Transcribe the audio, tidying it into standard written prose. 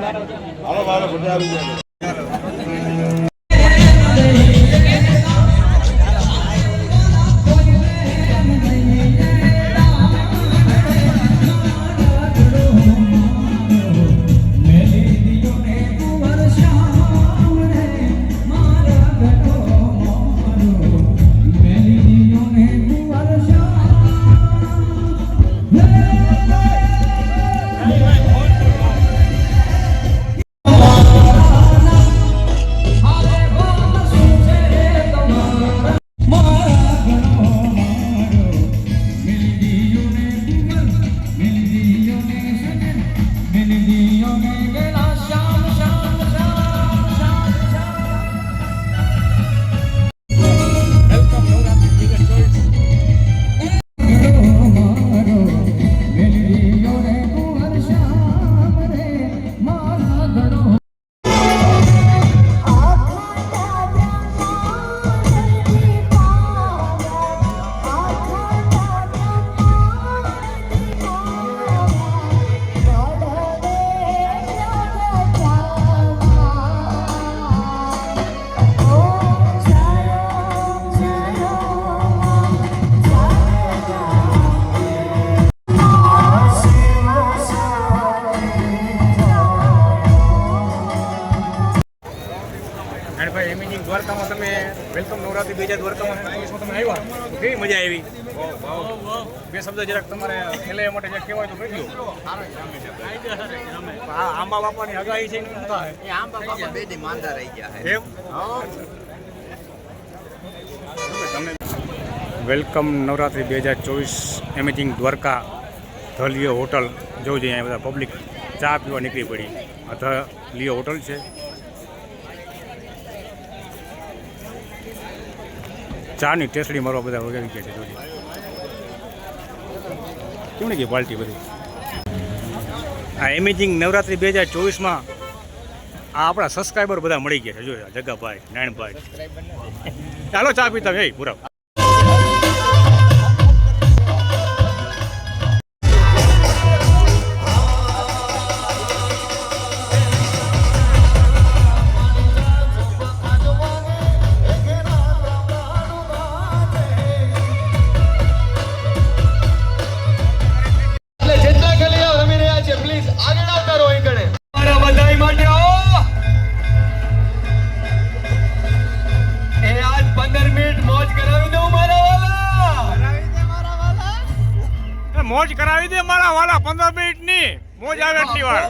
હાલો મારો બધા આવી જાય. દ્વારકામાં તમે વેલકમ નવરાત્રી 2000 દ્વારકામાં તમે આવ્યા કેવી મજા આવી? બે શબ્દ જરાક તમારે ખેલૈયા માટે જે કહેવાય તો કહી દો. આંબા બાપાની આગાહી છે શું થાય? આંબા બાપા બે દી માંદા રહી ગયા છે એમ. Welcome Navratri 2024 amazing Dwarka the Leo hotel જોવું જોઈએ. અહીંયા બધા પબ્લિક ચા પીવા નીકળી પડી. આ ધ લિયો હોટલ છે. ચાની ટેસડી મારવા બધા વગાડી ગયા છે. જોજે કેમ ગઈ પાર્ટી બધી. આ એમેઝિંગ નવરાત્રી 2024માં આ આપણા સબસ્ક્રાઈબર બધા મળી ગયા છે. જોયા જગાભાઈ, નારાયણભાઈ. ચાલો ચા પીતા હે પૂરા. મોજ કરાવી દે મારા વાલા. 15 મિનિટ ની મોજ આવે એટલી વાર.